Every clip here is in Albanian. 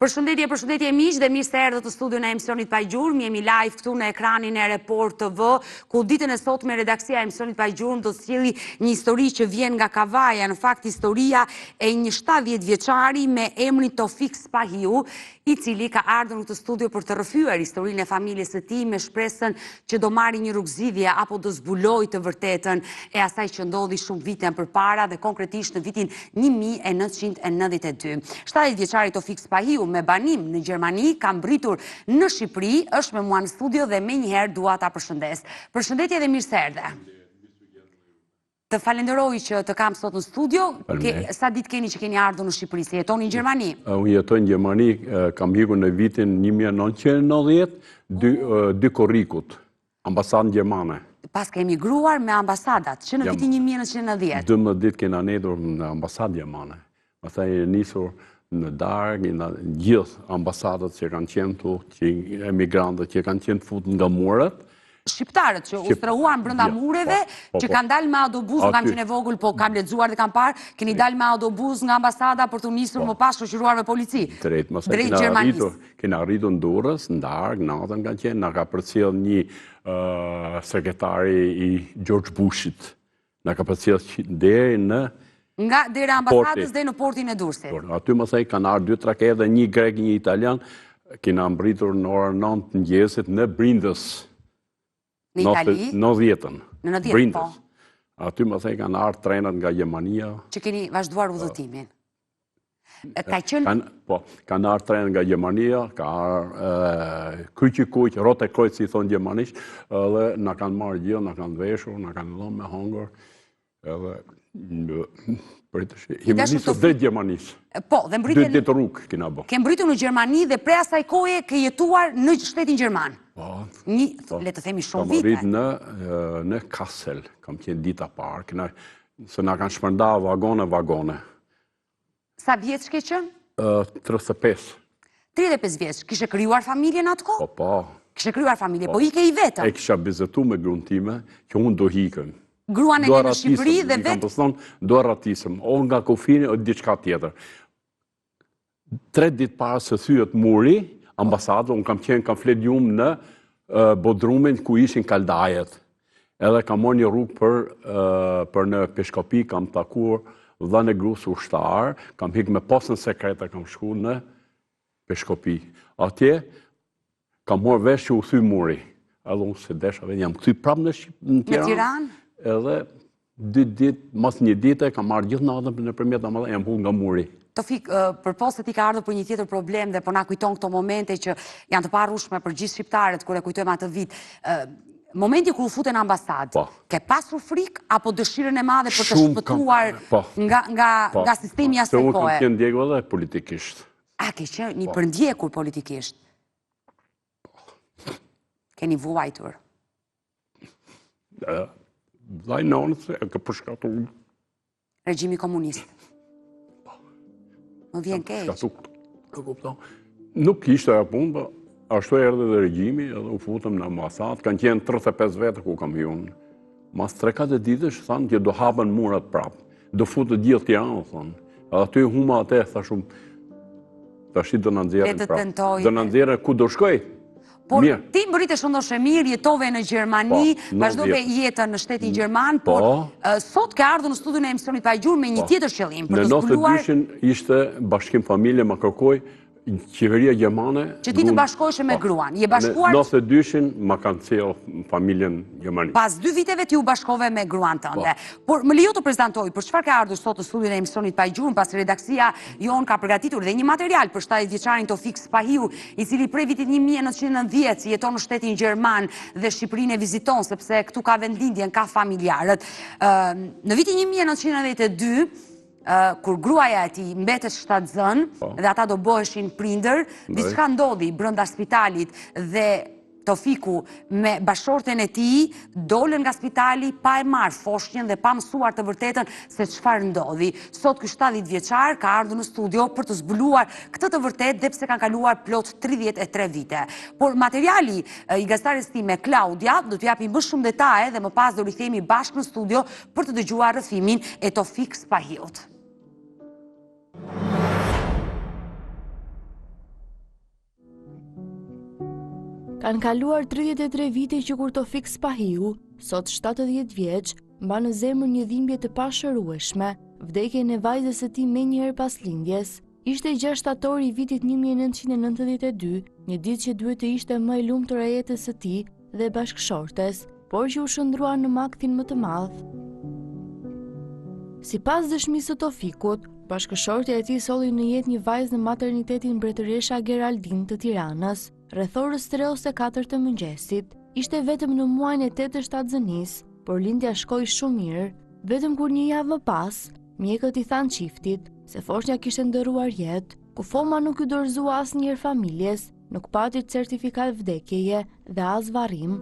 Përshëndetje miq dhe mirë se erdhët në studion e emisionit Pa Gjurmë. Jemi live këtu në ekranin e Report TV, ku ditën e sotme redaksia e emisionit Pa Gjurmë do të sjellë një histori që vjen nga Kavaja, në fakt historia e një 70 vjeçari me emrin Tofik Spahiu, i cili ka ardhur në këtë studio për të rrëfyer historinë e familjes së tij me shpresën që do marrë një rrugëzidhje apo do zbulojë të vërtetën e asaj që ndodhi shumë vite përpara dhe konkretisht në vitin 1992. 70 vjeçari Tofik Spahiu me banim në Gjermani ka mbritur në Shqipëri, është me mua në studio dhe menjëherë dua ta përshëndes. Përshëndetje dhe mirë se erdhe. Të falenderoj që të kam sot në studio. Sa ditë keni që keni ardhur në Shqipëri, se jetoni në Gjermani? Unë jetoj në Gjermani, kam ikur në vitin 1990, dy korrikut, ambasadën gjermane. Pas ka emigruar me ambasadat, që në vitin 1990? 12 ditë kena nedur në ambasadë gjermane. Pastaj nisur në darkë, në gjithë ambasadat që kanë qenë tu, emigrantët që kanë qenë fut nga muret. Shqiptarët që u strohuan brenda mureve, që kanë dalë me autobus, kam qenë e vogël, po kam lexuar dhe kam parë, keni dalë me autobus nga ambasada për të nisur më pas shoqëruar me polici. Drejt Gjermanisë. Kena arritur në Durrës, në darkë, natën kanë qenë, na ka përcjell një sekretari i George Bushit. Na ka përcjell deri në nga dera ambasadës dhe në portin e Durrësit. Aty mësej kanë ardhur 2 traketë, një grek, një italian, kena mbritur në orën 9 të mëngjesit në Brindës. Në Itali? Në 10-ën. Në 10-ën, po. Brindës. Aty mësej kanë ardhur trenat nga Gjermania. Që keni vazhduar udhëtimin. Ka qenë? Po, kanë ardhur trenat nga Gjermania, ka ardhur kyçi-kuq, rote krojt si thon gjermanisht, dhe na kanë marrë gjithë, na kanë veshur, na kanë dhënë me hongër. Edhe jemi nisur drejt Gjermanisë. Po, dhe mbritje 2 ditë rrugë kena bë. Ke mbritur në Gjermani dhe prej asaj kohe ke jetuar në shtetin gjerman. Po. Le të themi shumë vite. Kam rritur në Kassel, kam qenë dita parë, se na kanë shpërndar vagone. Sa vjeç ke qenë? 35. 35 vjeç. Kishe krijuar familjen atë kohë? Po. Kishe krijuar familje, po ike i vetëm. E kisha bizetuar me gruan time që unë do hiqem. Gruan e në Shqipëri dhe vetë? Do ratisëm, o nga kufini o diçka tjetër. 3 ditë para se thyet muri, ambasadë, unë kam flet gjumë në Bodrumin ku ishin kaldajet. Edhe kam marrë një rrugë për në Peshkopi, kam takuar dhënë e grus ushtar, kam hik me postën sekrete, kam shku në Peshkopi. Atje, kam marrë vesh që u thy muri. Edhe unë se deshave, jam këthy prapë në Tiranë? Edhe 2 ditë, mas një dite, kam marrë gjithë natën nëpërmjet ambasadës, jam hull nga muri. Tofik, përpos se ti ka ardhur për një tjetër problem dhe po na kujton këto momente që janë të parrushme për gjithë shqiptarët kur e kujtojmë atë vit. Momenti kur u futen në ambasadë, ke pasur frikë apo dëshirën e madhe për të shpëtuar nga sistemi asaj kohe? Se unë kam qenë ndjekur edhe politikisht. A, ke qenë një përndjekur politikisht? Keni vuajtur? Dhaj nonës e ka përshkatu. Regjimi komunist? Më vjen keq. Nuk ishte e punë, ashtu erdhe dhe regjimi, edhe u futëm në ambasadë, kanë qenë 35 vete ku kam hyrë. Mas 3-4 ditësh, thanë që do hapen murat prapë, do futë gjithë Tiranë, thanë. Edhe aty huma atë, thashum, tashi do në nxjerrin prapë. Do në nxjerrin ku do shkoj. Por ti mbëritesh ndoshta mirë, jetove në Gjermani, vazhdove jetën në shtetin gjerman, por sot ke ardhur në studion e emisionit Pa Gjurmë me një tjetër qëllim për të zbuluar. Në 92-shin ishte bashkim familje, më kërkoi qeveria gjermane. Që ti të bashkoheshe me gruan. Je bashkuar? Në 92-shin më kanë thellë familjen Gjermani. Pas 2 viteve ti u bashkove me gruan tënde. Por më lejo të prezantoj për çfarë ka ardhur sot në studion e emisionit Pa Gjurmë, pasi redaksia jon ka përgatitur dhe një material për 70 vjeçarin Tofik Spahiu, i cili prej vitit 1990 jeton në shtetin gjerman dhe Shqipërinë e viziton sepse këtu ka vendlindjen, ka familjarët. Në vitin 1992 kur gruaja e tij mbetet shtatzën dhe ata do bëheshin prindër, diçka ndodhi brenda spitalit dhe Tofiku me bashorten e tij dolën nga spitali pa e marrë foshnjën dhe pa mësuar të vërtetën se çfarë ndodhi. Sot ky 70 vjeçar ka ardhur në studio për të zbuluar këtë të vërtetë dhe pse kanë kaluar plot 33 vite. Por materiali i gazetares time Klaudia do t'ju japi më shumë detaje dhe më pas do rikthehemi bashkë në studio për të dëgjuar rrëfimin e Tofik Spahiut. Kanë kaluar 33 vite që kur Tofik Spahiu, sot 70 vjeç, mba në zemër një dhimbje të pashërueshme, vdekjen e vajzës së tij menjëherë pas lindjes. Ishte 6 shtator i vitit 1992, një ditë që duhet të ishte më e lumtur e jetës së tij dhe bashkëshortes, por që u shndrua në makthin më të madh. Sipas dëshmisë së Tofikut, bashkëshortja e tij solli në jetë një vajzë në maternitetin Mbretëresha Geraldin të Tiranës, rreth orës 3 ose 4 të mëngjesit. Ishte vetëm në muajin e 8 të shtatëzënisë, por lindja shkoi shumë mirë, vetëm kur një javë më pas, mjekët i thanë çiftit se foshnja kishte ndëruar jetë, ku Foma nuk i dorëzua asnjëherë familjes, nuk pati certifikat vdekjeje dhe as varrim.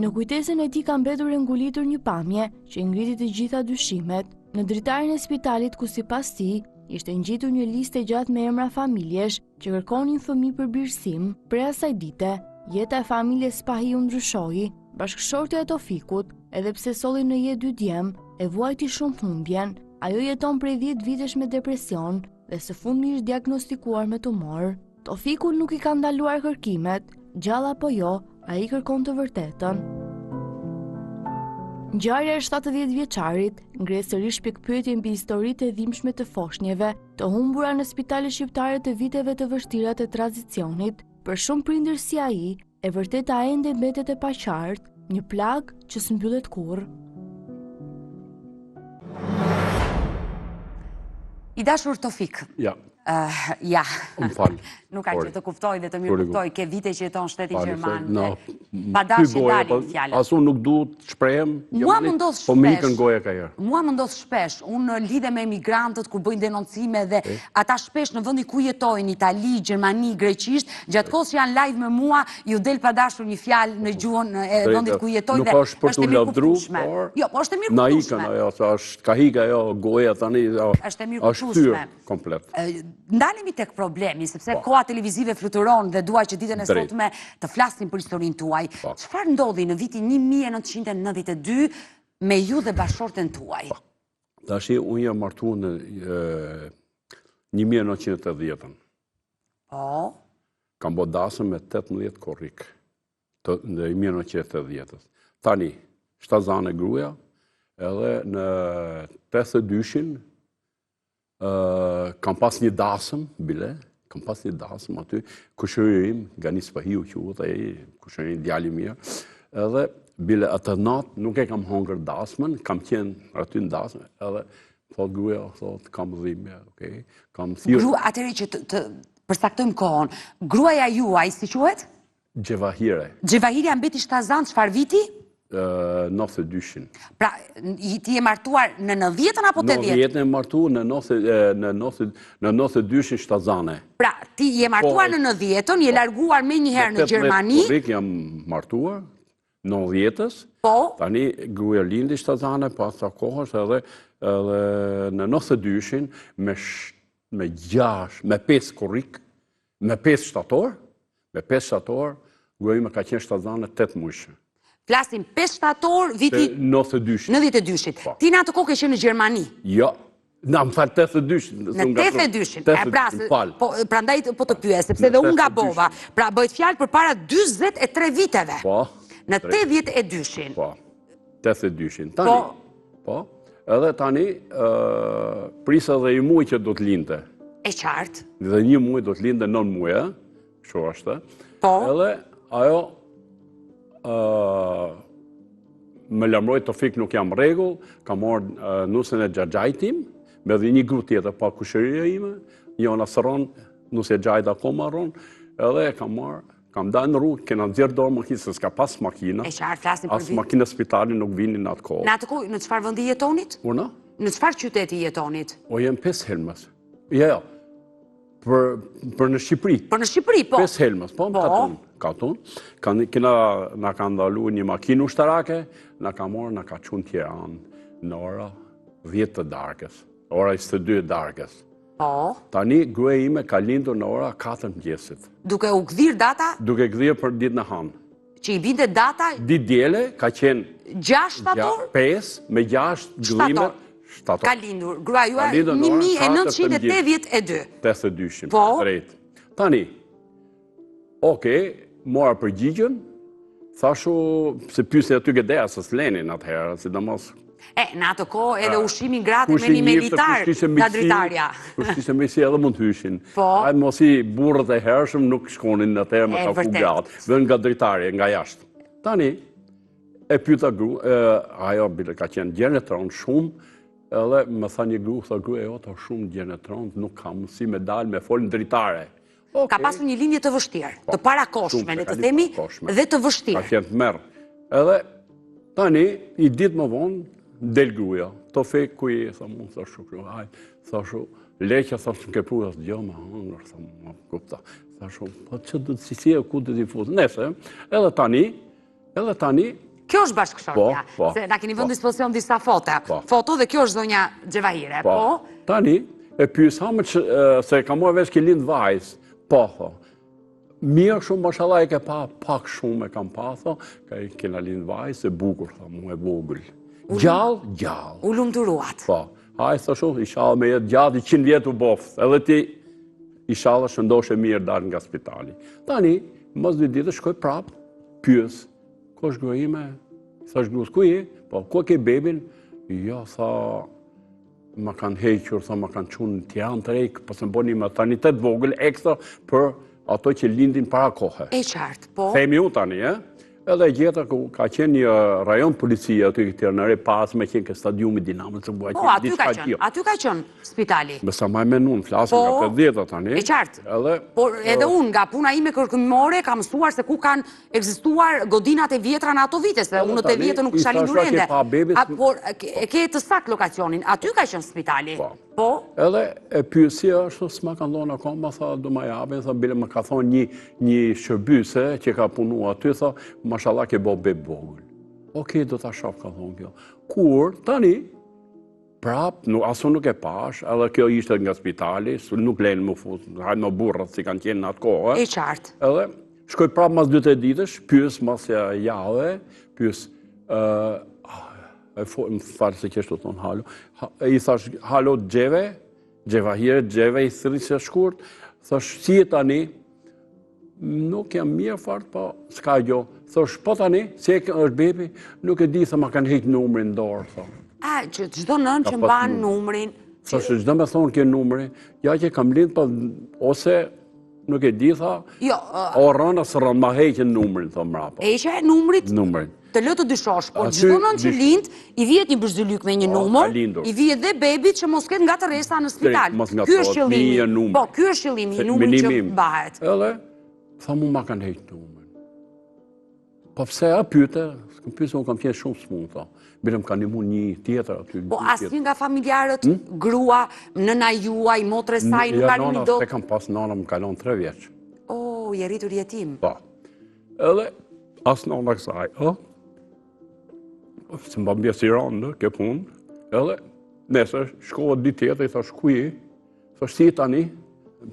Në kujtesën e tij ka mbetur e ngulitur një pamje që i ngriti të gjitha dyshimet. Në dritarin e spitalit ku sipas tij ishte ngjitur një listë gjatë me emra familjesh që kërkonin fëmijë për birësim. Prej asaj dite, jeta e familjes Spahiu ndryshoi. Bashkëshortja e Tofikut, edhe pse solli në jetë 2 djem, e vuajti shumë humbjen. Ajo jeton prej 10 vitesh me depresion dhe së fundmi është diagnostikuar me tumor. Tofiku nuk i ka ndaluar kërkimet, gjalla apo jo, ai kërkon të vërtetën. Ngjarja e 70 vjeçarit ngre sërish pikpyetje mbi historitë e dhimbshme të foshnjeve të humbura në spitale shqiptare të viteve të vështira të tranzicionit. Për shumë prindër si ai, e vërteta ende mbetet e paqartë, një plagë që s'mbyllet kurrë. I dashur Tofik. Ja. Ja. Më falë. Nuk ka që të kuftoj dhe të mirë kuptoj, ke vite që jeton shteti Gjerman. Pa Ky dashje goja, dalin fjalët. as unë nuk duhet të shprehem, Mua më ndodh po më shpesh. ikën goja ka herë. Mua më ndodh shpesh, unë lidhe me emigrantët kur bëjnë denoncime dhe ata shpesh në vendi ku jetojnë, Itali, Gjermani, Greqisht, gjatë kohës që janë live me mua, ju del pa dashur një fjalë në gjuhën e vendit ku jetojnë Nuk dhe është për t'u lavdruar, por jo, po është e mirë na kuptueshme. ikën ajo, është ka hik ajo goja tani, Është e mirë është kuptueshme. fyr komplet. Ndalemi tek problemi, sepse koha televizive fluturon dhe dua që ditën e Drejt. sotme të flasim për historinë tuaj. Çfarë ndodhi në vitin 1992 me ju dhe bashkëshorten tuaj? Tash unë jam martuar në 1980-ën. Po, Kam bërë dasëm me 18 korrik në 1980-ës. Tani, shtazane gruaja, edhe në 82-shin kam pas një dasëm, kam pas një dasëm aty, kushëri im, Gani Spahiu quhet ai, kushëri djali mirë, edhe bile atë natë nuk e kam hongër dasmën, kam qenë aty në dasmë, edhe thot gruaja, thot kam dhimbje, okay, kam thirrë atëri që të përcaktojmë kohën, gruaja juaj si quhet? Gjevahire, Xhevahiria mbeti shtazan çfarë viti? 92-shin. Pra, ti je martuar në 90-ën apo 80? 90-ën e martuar në 92-shin shtazane. Pra, ti je martuar në 90-ën, je larguar me njëherë në Gjermani. Korrik jam martuar, 90-ës, Po, tani gruaja lindi shtazane, pas sa kohës edhe në 92-shin me 5 korrik, me 5 shtator, gruaja ime ka qenë shtazane 8 muaj. flasim 5 shtator viti 92-shin. 92-shit. Ti në atë kohë ke qenë në Gjermani. Jo, na më falë 82-shin. Në 82-shin. Prandaj po të pyes, sepse dhe unë gabova. Pra bëhet fjalë përpara 43 viteve. Po. Në 82-shin. Po. 82-shin. Tani. Po. Edhe tani prisa dhe i muaj që do të linte. E qartë. Dhe një muaj do të linte 9 muaj, kështu është. Po. Edhe ajo me lajmëroi Tofik nuk jam rregull, kam marrë nusën e xhaxhait tim, me dhe një gru tjetër pa kushëria ime, Jona Sëron, nusë e xhajt akoma rron, edhe kam marrë, kam dalë në rrugë, kena nxjerr dorë makinë, se s'ka pas makina. E qartë, flasim për As makina spitali nuk vinin në atë kohë. Në atë kohë, në çfarë vendi jetonit? Urna? Në çfarë qyteti jetonit? O jem 5 helmës. Jo. Për në Shqipëri. Për në Shqipëri, po. 5 helmës, po, në Katon. Na ka ndalu një makinë ushtarake, na ka morë, na ka qunë Tiranë në ora 10 të darkës, ora 22 të darkës. Po. Tani, gruaja ime ka lindur në ora 4 mëngjesit. Duke u gdhir data? Duke gdhir për ditë në hanë. Që i binte data? Ditë djele ka qenë 6 shtator? 5 me 6 gdhime. Ka lindur. Gruaja juaj 1982. 82-shin. Po. Drejt. Tani, mora përgjigjen, thashu, se pyesja aty gëdeja së Lenin atëherë, sidomos. Në atë kohë edhe ushimin gratë me një militar nga dritarja. Kush ishte mesi edhe mund të hyshin. Po. Ajë mos i burrët e hershëm nuk shkonin në atëherë me kafu gratë. Vën nga dritarja, nga jashtë. Tani, e pyeta ajo bile ka qenë gjenetron shumë, edhe më tha një gru, tha gruaja jote shumë gjenetron, nuk kam si me dalë me folën dritare. Ka pasur një linje të vështirë, të parakoshme, le të themi, dhe të vështirë. Ka qenë të merë. Edhe tani, i ditë më vonë, del gruaja. To fek ku je, tha mund, tha shukru, thashu, leqja, thashu, ke pru, thashu, gjë, më hëngër, tha më kupta. Thashu, po që du të si ku të t'i fuzë. Nese, edhe tani, kjo është bashkëshortja, se na keni vënë dispozicion disa foto dhe kjo është zonja Gjevahire, po? Tani, e pyes hamë që, se ka mua vesh ke lind vajzë, po, tho, mirë shumë, mashallah e ke pa, pak shumë e kam pa, tho, ka i kena lind vajzë, e bukur, tha, mu e vogël. Gjallë. U lumturuat. Po, hajë, tha shumë, ishallah me jetë gjatë, 100 vjetë u bofë, edhe ti, ishallah shëndoshe mirë darë nga spitali. Tani, mos 2 ditë, shkoj prapë, pyes, ko është gruaja ime? Thash gruas, ku je? Po, ku ke bebin? Jo, tha, ma kanë hequr, tha, ma kanë qunë në Tiranë të rejkë, po se më boni maternitet vogël ekstra për ato që lindin para kohë. E qartë, po. Themi u tani, Edhe gjeta ka qenë një rajon policia aty këtë në re pas me qenë ke stadiumi Dinamo të bua qenë. Po, aty ka qenë spitali. Me sa maj me nun, flasim nga 50 tani. E qartë. Por edhe unë nga puna ime kërkimore kam mësuar se ku kanë ekzistuar godinat e vjetra në ato vite, se unë të vjetë nuk kisha lindur ende. Por e ke të sakt lokacionin, aty ka qenë spitali. Po? Edhe e pyesja është, s'ma ka ndonë akoma, tha, do ma japin, tha, bile më ka thonë një shërbyse që ka punu aty, tha, mashallah ke bo bebë vogël. Okej, do t'a shaf, ka thonë kjo. Kur, tani, prap, asu nuk e pash, edhe kjo ishte nga spitali, nuk lenë më fut, hajnë më burrat si kanë qenë në atë kohë. E qartë. Edhe, shkoj prap mas 2-3 ditësh, pyes mas jave, pyes, më farë se kështë të thonë halo. I thash, halo Gjevahire, i thrisja shkurt, thash, si e tani, nuk jam mirë farë, po s'ka gjo. Thash, po tani, si e është bebi, nuk e di, tha, ma kanë heqë numrin dorë, tha. Që gjdo nënë që mbanë numrin. Thash, gjdo me thonë kje numri, ja që kam lindë, po, ose, nuk e di, tha, o rëna së rënë, ma heqën numrin, tha mrapa. E që e numrit? Numrin. Të lë të dyshosh, por gjithë nënë që lind, i vijet një bërzëlyk me një numër, i vijet dhe bebit që mos ketë nga të resa në spital. Ky është qëllimi, po, ky është qëllimi, numër që mbahet. Edhe, tha mu ma kanë heqë numër. Po pse a pyte, s'këm pyte, unë kam qenë shumë s'mund, tha. Bile më ka një mund një tjetër aty. Po asnjë nga familjarët, grua, nëna juaj, motre saj, nuk ka një do... Se kam pas nana, më kalon 3 vjeç. O, je rritur jetim. Po. Edhe, as nana kësaj, se mba mbje si randë, ke punë, edhe, nesër, shkova ditë tjetër, i thash, ku je? Thash, si tani?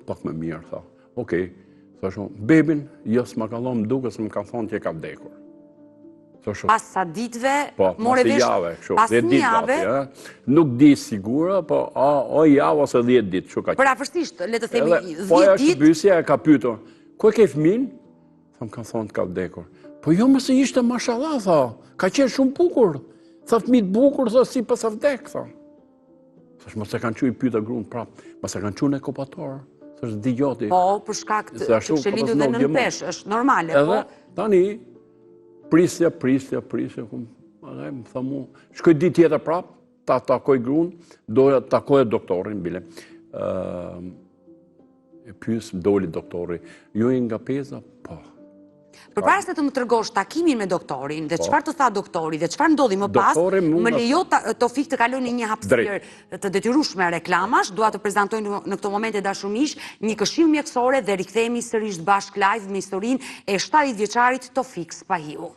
Pak me mirë, tha. Okej, thash, bebin, jës më ka thonë, duke se më ka thonë që e ka vdekur. Pas sa ditve, more vesh, pas një jave, nuk di sigura, po, o javë ose 10 ditë, që ka që. Për afërsisht, le të themi, 10 ditë. Po, ajo që bysja e ka pytur, ku e ke fëmin? Tha, më ka thonë të ka vdekur. Po jo më se ishte mashallah, tha, ka qenë shumë bukur. Tha fëmit bukur, tha si pas vdek, tha. Thash, mos e kanë që i pyta grunë prapë, mos e kanë që në ekopatorë. Thash, di gjoti. Po, për shkak të kështë lindu dhe në pesh, është normale, po. Edhe, tani, prisja, më tha mu, shkoj di tjetër prapë, ta takoj grunë, doja takoj doktorin, bile. E pyes, doli doktori, ju e nga peza? Po. Përpara se të më tregosh takimin me doktorin, dhe çfarë të tha doktori, dhe çfarë ndodhi më pas, më lejo Tofik të kaloj në një hapësirë të detyrueshme reklamash, dua të prezantoj në këtë moment e dashumish një këshill mjekësore dhe rikthehemi sërish bashk live me historinë e 70 vjeçarit Tofik Spahiu.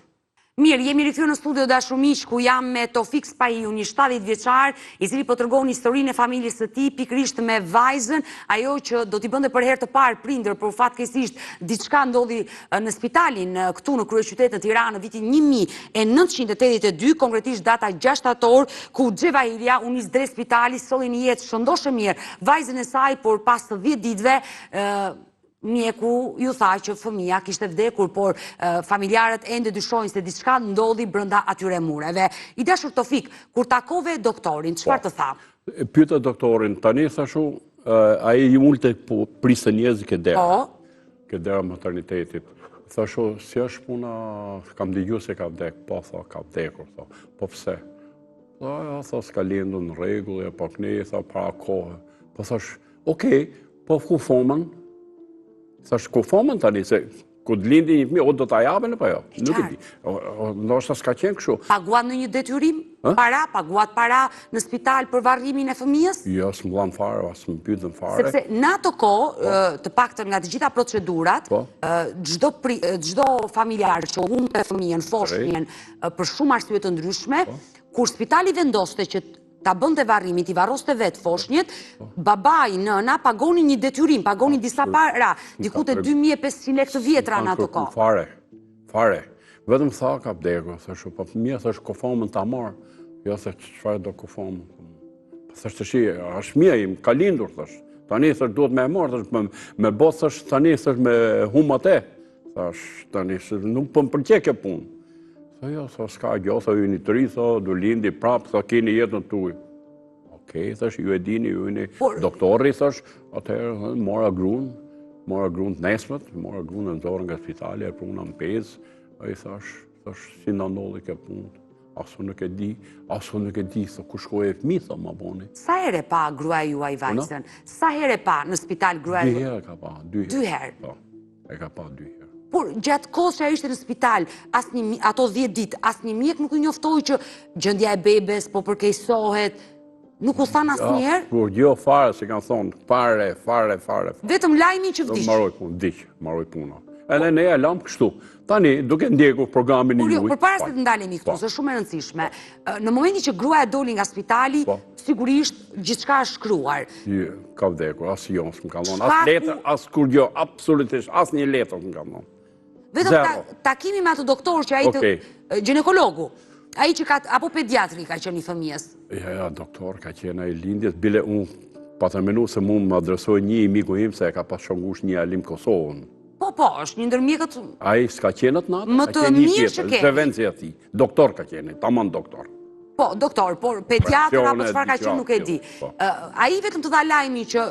Mirë, jemi rikthyer në studio dashumish ku jam me Tofik Spahiu, një 70 vjeçar, i cili po tregon historinë e familjes së tij, pikërisht me vajzën, ajo që do t'i bënte për herë të parë prindër, por fatkeqësisht diçka ndodhi në spitalin këtu në kryeqytet në Tiranë në vitin 1982, konkretisht data 6 shtator, ku Gjevahiria u nis drejt spitalit, solli një jetë shëndoshë mirë vajzën e saj, por pas të 10 ditëve mjeku ju tha që fëmia kishte vdekur, por familjarët ende dyshojnë se diçka ndodhi brenda atyre mureve. I dashur Tofik, kur takove doktorin, çfarë të tha? Pyeta doktorin, tani thashu, ai i ulte po priste njerëz ke dera. Ke dera maternitetit. Thashu, si është puna, kam dëgjuar se ka vdek, po tha, ka vdekur, tha. Po pse? Tha, s'ka lindur në rregull, po ne tha para kohë. Po thash, okej, po ku fomën? Thash, ku fomën tani, se ku të lindi një fëmijë, o do ta japën apo jo? Nuk e di. Ndoshta s'ka qenë kështu. Paguat në një detyrim? Para, paguat para në spital për varrimin e fëmijës? Jo, s'mullan fare, as më pyetën fare. Sepse në ato kohë, të paktën nga të gjitha procedurat, çdo familjar që humte fëmijën, foshnjën, për shumë arsye të ndryshme, kur spitali vendoste që ta bënte varrimin, t'i varroste vetë foshnjët, babai, nëna pagonin një detyrim, pagonin disa para, diku te 2500 lekë të vjetra në ato kohë. Fare. Vetëm tha ka vdekur, thashë, po fëmia thash kofomën ta marr. Jo se çfarë do kofomën. Po thash tash, është fëmia im, ka lindur thash. Tani thash duhet më marr, thash me bot thash tani thash me hum atë. Thash tani nuk po më pëlqej kjo punë. Tha jo, s'ka gjë, tha ju një të ri, tha, do lindi prap, tha keni jetën tuaj. Okej, thash, ju e dini, ju jeni doktori, thash, atëherë mora gruan të nesmet, mora gruan në dorë nga spitali, e pruna në pezë, ai thash, si na ndolli kjo punë. Asu nuk e di, tha, ku shkoi e fëmijë, tha, ma boni. Sa herë pa gruaja juaj vajzën? Sa herë pa në spital gruaja? 2 herë ka pa, 2 herë. 2 herë? Po, e ka pa 2 herë. Por gjatë kohës që ajo ishte në spital, ato 10 ditë, asnjë mjek nuk i njoftoi që gjendja e bebes po përkeqësohet, nuk u than asnjëherë? Por jo fare, si kanë thonë, fare. Vetëm lajmin që vdiq. Marroj puna. Edhe ne e lam kështu. Tani, duke ndjekur programin e juaj. Por para se të ndalemi këtu, është shumë e rëndësishme. Në momentin që gruaja doli nga spitali, sigurisht gjithçka është shkruar. Ka vdekur, as jo s'm ka dhënë, as letër, as kur gjë, absolutisht, as një letër s'm ka dhënë. Vetëm takimi me atë doktor që ai të ginekologu, ai që ka apo pediatri ka qenë i fëmijës. Ja, doktor ka qenë ai lindjes, bile unë pa të menu se mu më adresoj një i miku im se ka pas shongush një alim Kosovën. Po, është një ndër mjekët... Ai s'ka qenë atë natë, më të mirë që keni. Zëvenci ati, doktor ka qenë, tamam doktor. Po, doktor, por pediatr apo çfarë ka qenë nuk e di. Ai vetëm të dha lajmin që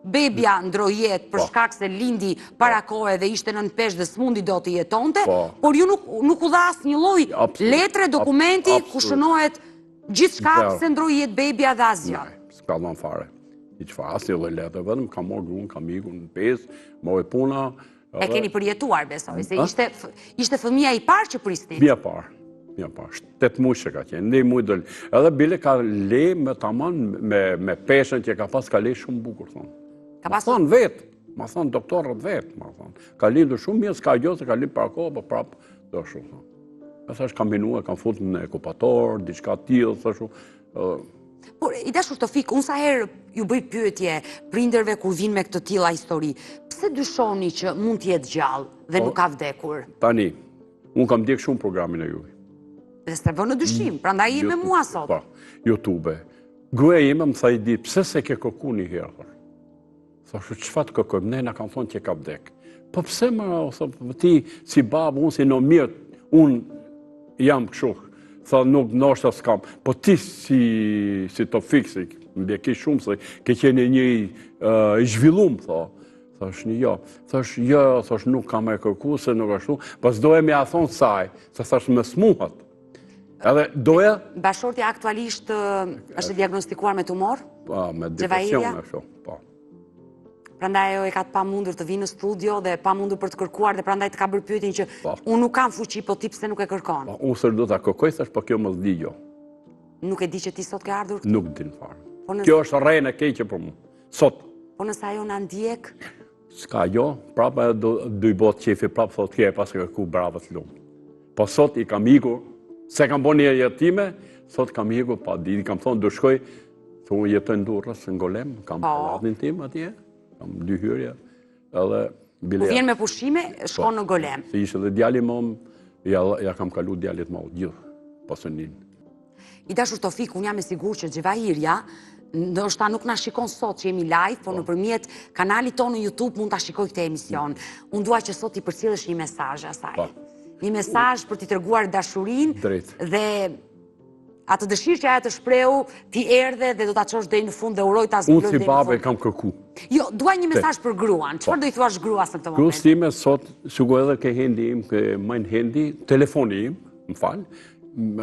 bebja ndroi jetë për shkak se lindi para kohe dhe ishte nën peshë dhe s'mundi do të jetonte, por ju nuk u dha asnjë lloj letre, dokumenti ku shënohet gjithçka se ndroi jetë bebja dhe asgjë. S'ka dhënë fare. Asnjë lloj letre, vetëm kam marrë gruan, kam ikur në pesë, morë puna. E keni përjetuar, besoj, se ishte fëmia i parë që prisni. Mia parë, 8 muaj që ka qenë, ndej muaj dëllë. Edhe bile ka le me tamam me peshën që ka pas ka le shumë bukur, thonë. Ma thonë vetë, ma thonë doktorët vetë, ma thonë. Ka lindur shumë mirë, s'ka gjë se ka lindur para kohë, po prapë, do shumë, thonë. E thash kam minua, kam futur në ekupator, diçka tillë, thashu. Por, i dashur Tofik, unë sa herë ju bëj pyetje prindërve kur vinë me këtë tilla histori. Pse dyshoni që mund të jetë gjallë dhe nuk ka vdekur? Tani, unë kam ndjek shumë programin e juaj. Dhe s'e vë në dyshim, prandaj je me mua sot. Po, YouTube. Gruaja ime më tha i ditë, pse se ke kërku një herë? Thashu, çfarë të kërkojmë? Ne na kanë thonë që ka vdek. Po pse më ti si babë, unë si në mirë, unë jam kështu. Tha, nuk ndoshta s'kam. Po ti si Tofik, si më ke shumë se ke qenë një i zhvillum, tha. Thash një jo. Thash jo, thash nuk kam e kërku, se nuk ashtu. Pas doja me a thonë saj, se thash me smuhat. Edhe doja... Bashorti aktualisht është diagnostikuar me tumor? Po, me depresion e shumë, po. Prandaj ajo e ka të pamundur të vinë në studio dhe pamundur për të kërkuar dhe prandaj të ka bërë pyetjen që unë nuk kam fuqi, po ti pse nuk e kërkon? Unë sër do ta kërkoj, thash, po kjo më zdigjo. Nuk e di që ti sot ke ardhur këtu? Nuk din fare. Kjo është rrejnë e keqe për mu. Sot. Po nëse ajo na ndjek? S'ka jo, prapë do i bot qefi, prapë thot kje, pas kërku brava të lumë. Po sot i kam ikur, se kam bo një jetime, sot kam ikur, pa di, kam thonë, do shkoj, thonë jetoj në Durrës, në Golem, kam palatin tim atje, kam 2 hyrje, edhe bilet. Vjen me pushime, shkon në Golem. Se ishte dhe djali mom, ja kam kalu djalit ma gjithë, pasënin. I dashur Tofik, unë jam e sigur që Gjevahirja ndoshta nuk na shikon sot që jemi live, por nëpërmjet kanalit tonë në YouTube mund ta shikoj këtë emision. Unë dua që sot i përcjellësh një mesazh asaj. Një mesazh për t'i treguar dashurinë dhe atë dëshirë që ajo të shprehu, ti erdhe dhe do ta çosh deri në fund dhe uroj ta zgjidhoj deri në fund. Unë si babë kam kërku. Jo, dua një mesazh për gruan. Çfarë do i thuash gruas në këtë moment? Gruas time sot, sigurisht edhe ke hendi im, ke majn hendi, telefoni im, më fal,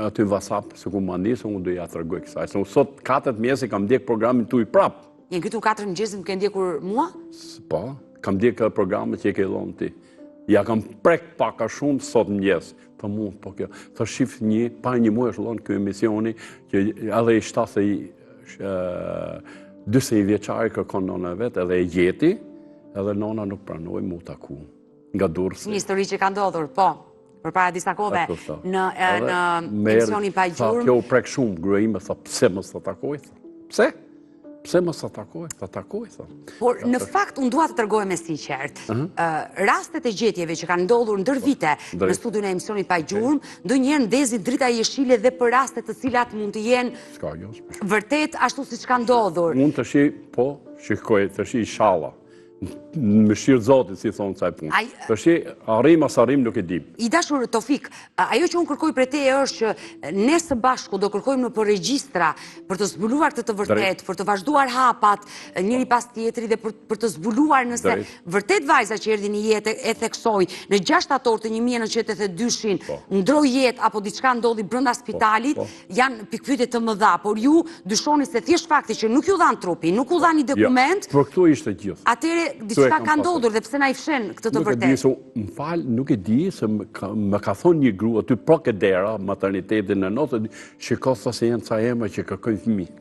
aty WhatsApp, sikur më ndjesë, unë do ja tregoj kësaj. Se unë sot 4 mjesë kam ndjek programin tuaj prap. Je këtu 4 mëngjesit më ke ndjekur mua? Po, kam ndjek programin që e ke dhënë ti. Ja kam prek pak a shumë sot mëngjes. Po mund, po kjo. Tha shif pa një muaj është lënë ky emisioni që edhe i shtasë 40 vjeçari kërkon nona vet, edhe e gjeti, edhe nona nuk pranoi mu taku. Nga Durrësi. Një histori që ka ndodhur, po. Përpara disa kohëve në emisionin pa gjurmë. Kjo u prek shumë, gruaja ime tha pse mos ta takoj? Pse? Pse mos ta takoj? Ta takoj, tha. Por në fakt unë dua të tregoj me sinqert. Rastet e gjetjeve që kanë ndodhur ndër vite në studion e emisionit pa gjurmë, ndonjëherë ndezin drita jeshile dhe për raste të cilat mund të jenë vërtet ashtu siç ka ndodhur. Mund të shi, po, shikoj, të shi inshallah. Më shirë Zotit, si thonë kësaj punë. Përshi, arrim as arrim nuk e dim. I dashur Tofik, ajo që unë kërkoj për te është që ne së bashku do kërkojmë në për regjistra për të zbuluar këtë të vërtet, për të vazhduar hapat njëri pas tjetri dhe për të zbuluar nëse vërtet vajza që erdhi një jetë e theksoj në 6 shtator të 1982-shin, ndroi jetë apo diçka ndodhi brenda spitalit, janë pikpyetje të mëdha, por ju dyshoni se thjesht fakti që nuk ju dhan trupi, nuk u dhan një dokument. Për këtu ishte gjithë. Atëre diçka ka ndodhur dhe pse na i fshen këtë të vërtetë? Më fal, nuk e di se më ka thonë një grua aty Prokedera, maternitetin në notë, shiko sa se janë ca emra që kërkojnë fëmijë.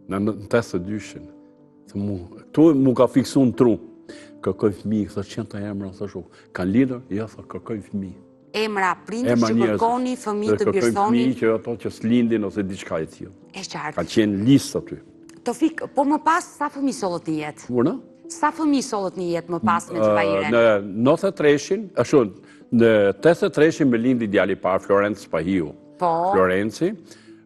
Në 82-shin. Këtu mu ka fiksu në tru. Kërkojnë fëmijë, thë qenë të emra, thëshu. Kanë lidër? Ja, thë kërkojnë fëmijë. Emra prindër që kërkoni, fëmijë të birsoni. Kërkojnë fëmijë që ato që s'lindin ose diçka e tillë. E qartë. Kanë qenë listë aty. Tofik, por më pas, sa fëmijë sollët një jetë? Urna? Sa fëmijë sollët një jetë më pas me Xhevahiren? Në 93-shin, në 83-shin me lindi djali parë, Florenc Spahiu. Po. Florenci,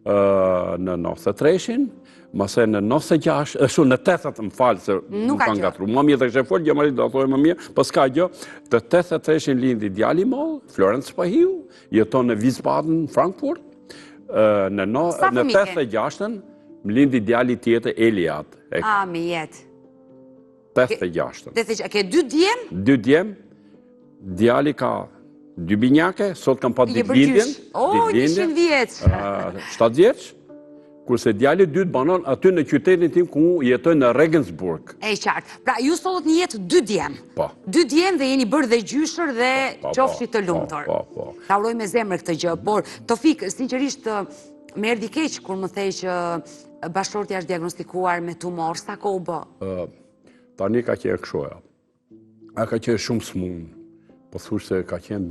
në 93-shin, mase në 96, në 80, më falë, se nuk kanë gatru. Më mirë të kështë e folë, gjëmarit do thojë më mirë, pas ka gjë, të 83-shin lindi djali mollë, Florenc Spahiu, jeton në Wiesbaden, Frankfurt, në 86-ën, më lindi djali tjetër Eliat. A, me jetë. 86-ën. Ke 2 djem? 2 djem, djali ka 2 binjake, sot kam pa ditë lindjen. O, 100 vjeç. 7 vjeç, kurse djali dytë banon aty në qytetin tim ku jetoj në Regensburg. E qartë. Pra, ju sollët një jetë 2 djem. Po. 2 djem dhe jeni bërë dhe gjyshër dhe qofshi të lumtur. Po. Ta uroj me zemër këtë gjë, por Tofik, sinqerisht më erdhi keq kur më thej që bashkëshorti është diagnostikuar me tumor, sa kohë bë? Tani ka qenë këshoja. A ka qenë shumë smunë. Po thush se ka qenë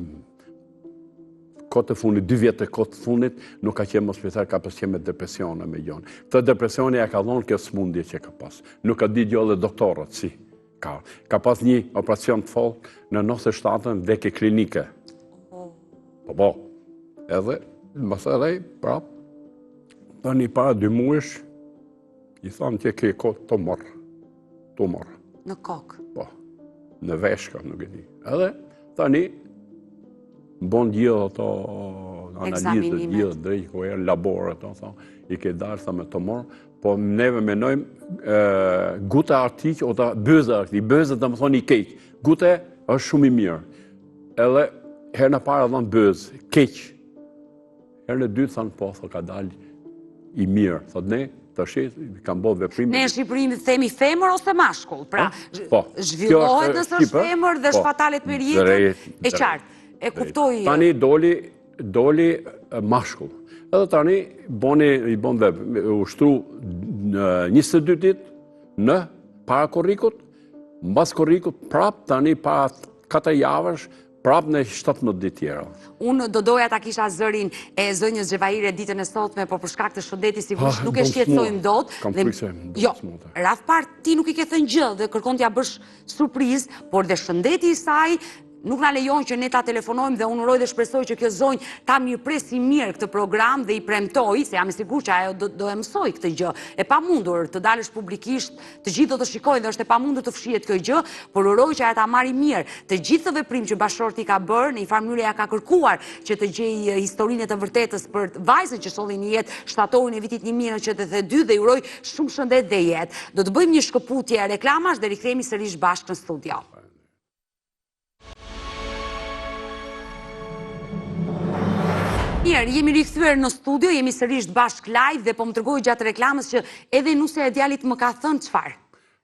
kotë të fundit, 2 vjetë të kotë të fundit, nuk ka qenë më spital, ka pas qenë me depresione me gjonë. Këtë depresione ja ka dhonë kjo smundje që ka pas. Nuk ka di gjo dhe doktorët, si. Ka pas një operacion të folë në 97-ën vdekje klinike. Po. Edhe, mësë edhe, prapë, tani para 2 muesh, i thamë që ke kotë tumor. Në kokë? Po, në veshka, nuk e di. Edhe, tani, bon gjithë ato analizët, gjithë drejtë, ku e në laborë, i ke darë, tha me tumor, po neve menojmë gute artikë, ota bëzë artikë, bëzë të më thonë i keqë. Gute është shumë i mirë. Edhe, herë në parë adhanë bëzë, keqë. Herë në dytë, thanë po, ka dalë i mirë. Thot ne, të shetë, kam bodhë veprime. Ne në Shqipërinë themi femër ose mashkull, pra zhvillohet nësë është femër dhe shpatalet me rjetën, e qartë, e kuptoj... Tani doli mashkull. Edhe tani i bon dhe ushtru 22 ditë në para korrikut, mbas korrikut prap tani para 4 javësh, prap në 17 ditë tjera. Unë do doja ta kisha zërin e zënjës Xhevahire ditën e sotme, por për shkak të shëndetit sigurisht nuk e shqetësojmë dot. Kam frikësojmë. Jo, radh parë ti nuk i ke thënë gjë dhe kërkon t'ja bësh surprizë, por dhe shëndeti i saj nuk na lejon që ne ta telefonojmë dhe unë uroj dhe shpresoj që kjo zonjë ta mirëpresi mirë këtë program dhe i premtoj, se jam e sigurt që ajo do e mësoj këtë gjë. E pamundur të dalësh publikisht, të gjithë do të shikojnë dhe është e pamundur të fshihet kjo gjë, por uroj që ajo ta marrë mirë të gjithë të veprim që bashkëshorti ka bërë, në një farë mënyrë ja ka kërkuar që të gjejë historinë e të vërtetës për vajzën që solli në jetë shtatorin e vitit 1992 dhe uroj shumë shëndet dhe jetë. Do të bëjmë një shkëputje reklamash dhe rikthehemi sërish bashkë në studio. Mirë, jemi rikthyer në studio, jemi sërish bashk live dhe po më tregoj gjatë reklamës që edhe nusja e djalit më ka thënë çfarë?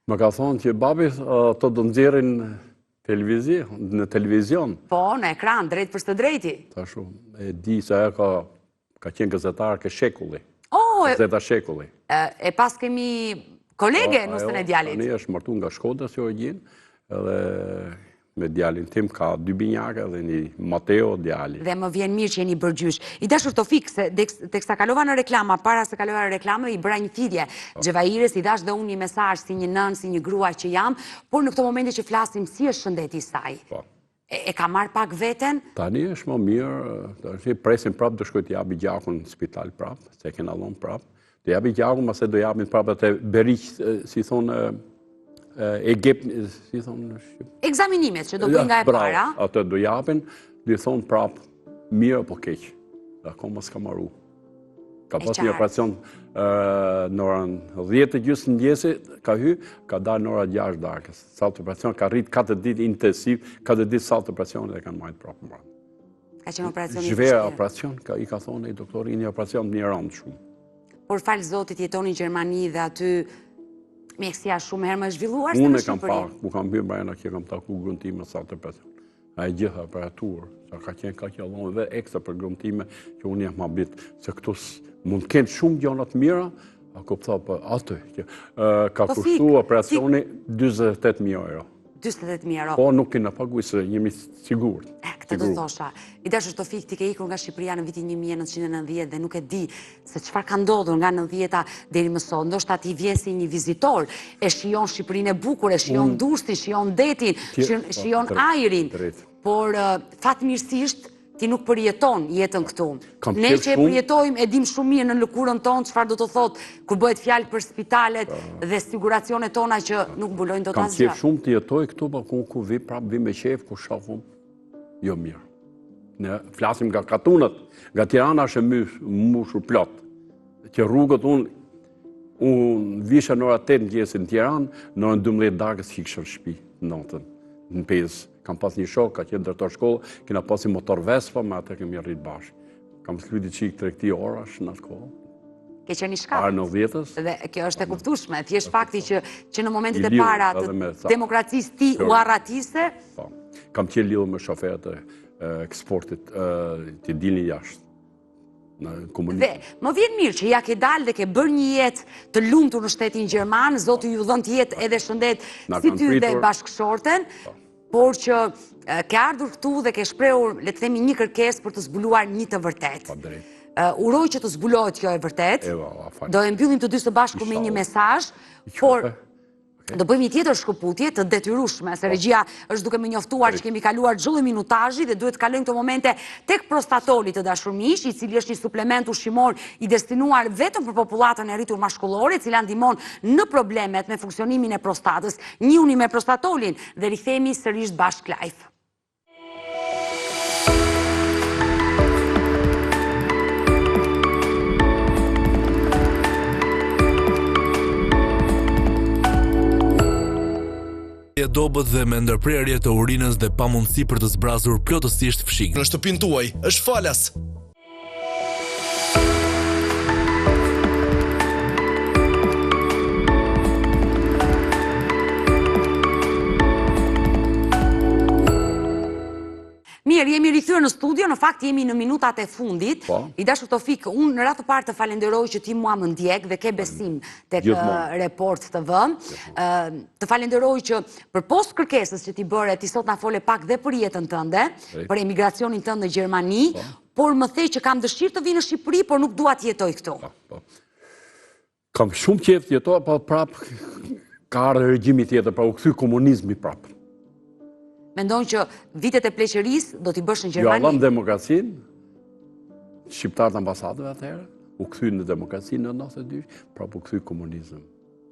Më ka thënë që babi të do nxjerrin në televizion. Po, në ekran, drejt për së drejti. Tashu, e di se ajo ka qenë gazetar ke shekulli. Gazeta Shekulli. E pas kemi kolege nusën e djalit. Tani është martu nga Shkodra si origjinë, edhe me djalin tim ka 2 binjake dhe një Mateo djali. Dhe më vjen mirë që jeni bërgjysh. I dashur Tofik, se teksa kalova në reklama, para se kalova në reklama, i bëra një thirrje Xhevaires, i dash dhe unë një mesazh si një nën, si një grua që jam, por në këtë momente që flasim, si është shëndeti i saj? E ka marrë pak veten? Tani është më mirë, presim prapë të shkoj të japi gjakun në spital prapë, se kena lënë prapë. Të japi gjakun, mase do japin prapë atë beriq, si thonë, si thonë në Shqipë. Ekzaminimet që do bëjnë nga e para. Atë do japin, do i thonë prapë, mirë apo keq. Dhe akoma s'ka marru. Ka pas një operacion në orën 10:30 mëngjesi, ka hy, ka dalë në orën 6 darkës. Saltë operacion, ka rritë 4 ditë intensiv, 4 ditë saltë operacion dhe kanë majtë prapë marrë. Ka qenë operacion i zhvera operacion, i ka thonë i doktori, një operacion një rëndë shumë. Por falë zotit jetoni në Gjermani dhe aty mjekësia shumë herë më zhvilluar se Unë në e kam Shqipëri. parë, ku kam bërë brenda që kam taku grumtime sa të operacion. A e gjitha aparaturë, sa ka qenë ka qëllon dhe ekstra për grumtime që unë jam habit, se këtu mund të kenë shumë gjona të mira, a ku pëtha për atë, ka kushtu operacioni 28.000 euro. 28.000 euro. Po nuk kena paguaj se jemi sigurt. Këtë do thosha. I dashur Tofik, ti ke ikur nga Shqipëria në vitin 1990 dhe nuk e di se çfarë ka ndodhur nga 90-ta deri më sot. Ndoshta ti vjen si një vizitor, e shijon Shqipërinë e bukur, e shijon Durrësin, shijon detin, shijon ajrin. Por fatmirësisht ti nuk përjeton jetën këtu. Ne që e përjetojmë e dim shumë mirë në lëkurën tonë çfarë do të thotë kur bëhet fjalë për spitalet dhe siguracionet tona që nuk mbulojnë dot asgjë. Kam qef shumë të jetoj këtu, pa ku vi prapë vi me qef, ku shohum jo mirë. Ne flasim nga katunat, nga Tirana është mbushur plot. Që rrugët unë visha në ora 8 mëngjesit në Tiranë, në orën 12 darkës hiksha në shtëpi natën, në 5. Kam pas një shok, ka qenë drejtor shkollë, kena pas një motor Vespa, me atë kemi rritë bashkë. Kam s'lyti qik 3 orash në atë kohë. Ke qenë i shkallë. Arë në 10-ës. Dhe kjo është e kuptueshme. Thjesht fakti që në momentet e para të demokracisë ti u arratise. Kam qenë lidhur me shoferët e eksportit të dilnin jashtë. Dhe më vjen mirë që ja ke dalë dhe ke bërë një jetë të lumtur në shtetin gjerman, Zoti ju dhënë të jetë edhe shëndet si ty dhe bashkëshorten, por që ke ardhur këtu dhe ke shprehur, le të themi, një kërkesë për të zbuluar një të vërtet. Uroj që të zbulohet kjo e vërtet. Do e mbyllim të dy së bashku me një mesazh, por do bëjmë një tjetër shkëputje të detyrueshme, se regjia është duke më njoftuar që kemi kaluar çdo minutazhi dhe duhet të kalojmë këto momente tek prostatoli të dashur miq, i cili është një suplement ushqimor i destinuar vetëm për popullatën e rritur mashkullore, e cila ndihmon në problemet me funksionimin e prostatës. Njihuni me prostatolin dhe rikthehemi sërish bashk live. E dobët dhe me ndërprerje të urinës dhe pamundësi për të zbrazur plotësisht fshikën. Në shtëpinë tuaj është falas. Mirë, jemi rikthyer në studio, në fakt jemi në minutat e fundit. I dashur Tofik, unë në radhë të parë të falenderoj që ti mua më ndjek dhe ke besim tek Report TV. Të falenderoj që përpos kërkesës që ti bëre, ti sot na fole pak dhe për jetën tënde, për emigracionin tënd në Gjermani, por më the që kam dëshirë të vi në Shqipëri, por nuk dua të jetoj këtu. Kam shumë qejf të jetoj, po prap ka ardhur regjimi tjetër, pra u kthy komunizmi prap. mendojnë që vitet e pleqërisë do t'i bësh në Jo, Gjermani? avëm demokracinë, shqiptarët ambasadëve atëherë, u kthy në demokracinë në 92, pra u kthy komunizëm.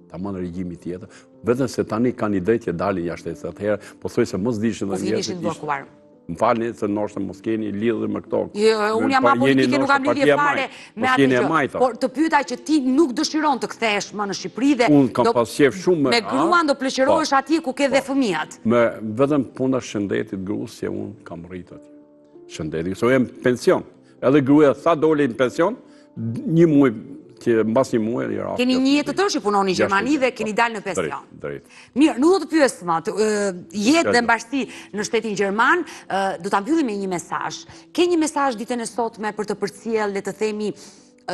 Ta manë regjimi tjetër, vetëm se tani kanë ide që dalin jashtë atëherë, po thuaj se mos dishin Po fini ishin bllokuar. Më falni se nështë mos keni lidhje me këto. Unë jam ma politike, nuk kam lidhje fare me atë gjë. Por të pyeta që ti nuk dëshiron të kthehesh më në Shqipëri dhe unë kam pas qef shumë me gruan do pleqërohesh atje ku ke dhe fëmijat. Me vetëm puna shëndetit gruas që unë kam rritë atje. Shëndetit, so jem pension. Edhe gruaja sa doli në pension, një muaj që mbas një muaj i rafë. Keni një jetë të tërë që punoni në Gjermani dhe keni dalë në pension. Drejt. Mirë, nuk do të pyes më, jetë dhe mbashti në shtetin Gjerman, do ta mbyllim me një mesazh. Ke një mesazh ditën e sotme për të përcjell, le të themi,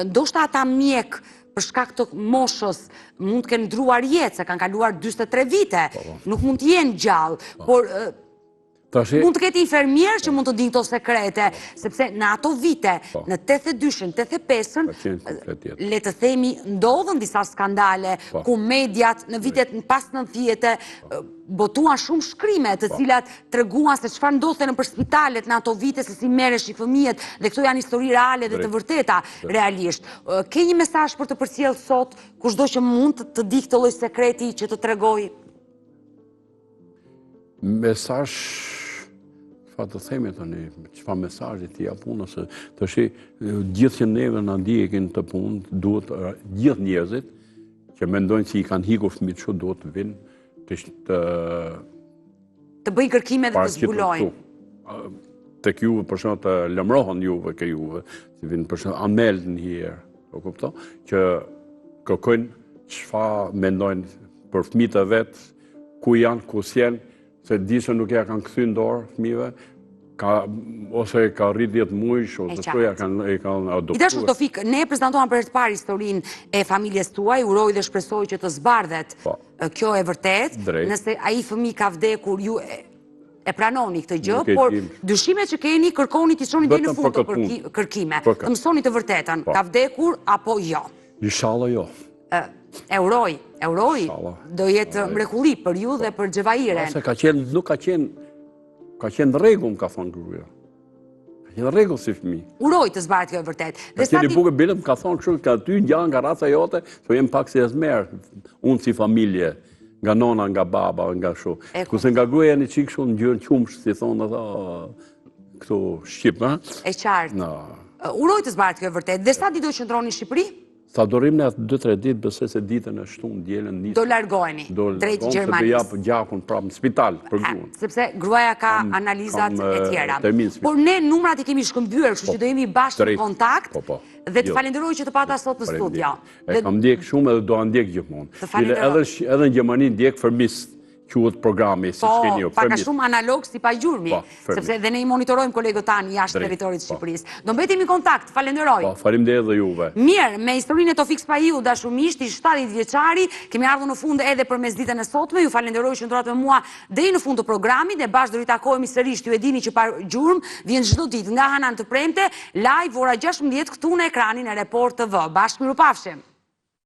ndoshta ata mjek për shkak të moshës mund të kenë ndruar jetë, se kanë kaluar 43 vite, nuk mund të jenë gjallë, por mund të ketë infermier që mund të dinë këto sekrete, sepse në ato vite, në 82-ën, 85-ën, le të themi, ndodhën disa skandale, ku mediat në vitet pas 90-te botuan shumë shkrime, të cilat treguan se çfarë ndodhte nëpër spitalet në ato vite, se si merreshin fëmijët, dhe këto janë histori reale dhe të vërteta realisht. Ke një mesazh për të përcjellë sot, kushdo që mund të di këtë lloj sekreti që të tregoj? Mesazh të themi tani, çfarë mesazhi ti jap punë, se tash gjithë që neve na ndjekin të punë, duhet gjithë njerëzit që mendojnë se i kanë hikur fëmijët çu duhet të vinë të bëjnë kërkime dhe të zbulojnë. Tek juve për shembull të lëmrohen juve ke juve, të vinë për shembull anmelden hier, po kupton, që kërkojnë çfarë mendojnë për fëmijët e vet, ku janë, ku sjellin, se di se nuk ja kanë kthy në dorë fëmijëve, ose ka rrit 10 muaj, ose shtoja e kanë adoptuar. I dashur Tofik, ne prezantuam për herë të parë historinë e familjes tuaj, uroj dhe shpresoj që të zbardhet kjo e vërtet, nëse ai fëmijë ka vdekur, ju e pranoni këtë gjë, por dyshimet që keni, kërkoni t'i çoni deri në fund të kërkime, të mësoni të vërtetën, ka vdekur apo jo. Inshallah jo. Euroj, do jetë mrekulli për ju dhe për Xhevairen. Nuk ka qenë rregull, ka thonë gruaja. Ka qenë rregull si fëmijë. Uroj të zbardhet kjo e vërtet. Ka qenë bukur bilëm, ka thonë kështu, ka ty ngjan nga raca jote, po jem pak si esmer, unë si familje, nga nona, nga baba, nga kështu. Kurse nga gruaja një çik kështu ngjyrë qumsh, si thonë ata këtu shqip, ha? E qartë. Uroj të zbardhet kjo e vërtet. Dhe sa ditë do qëndroni në Shqipëri? Sa do rrim në 2-3 ditë, besoj se ditën e shtunë dielën nisë. Do largoheni drejt Gjermanisë. Do jap gjakun prapë në spital për gruan. Sepse gruaja ka analizat e tjera. Por ne numrat i kemi shkëmbyer, kështu që do jemi bashkë në kontakt. Dhe të falenderoj që të pata sot në studio. E kam ndjek shumë edhe do ndjek gjithmonë. Edhe në Gjermani ndjek fërmis. Quhet programi, si shkeni ju. Pak a shumë analog si pa gjurmi, sepse dhe ne i monitorojmë kolegët tanë jashtë territorit të Shqipërisë. Do mbetemi në kontakt, falenderoj. Faleminderit edhe juve. Mirë, me historinë e Tofik Spahiu, dashumisht i 70 vjeçari, kemi ardhur në fund edhe përmes ditën e sotme. Ju falenderoj që ndrorat me mua deri në fund të programit dhe bashkë do ritakohemi sërish. Ju e dini që pa gjurm vjen çdo ditë nga Hanan të premte, live ora 16 këtu në ekranin e Report TV. Bashkë mirupafshim.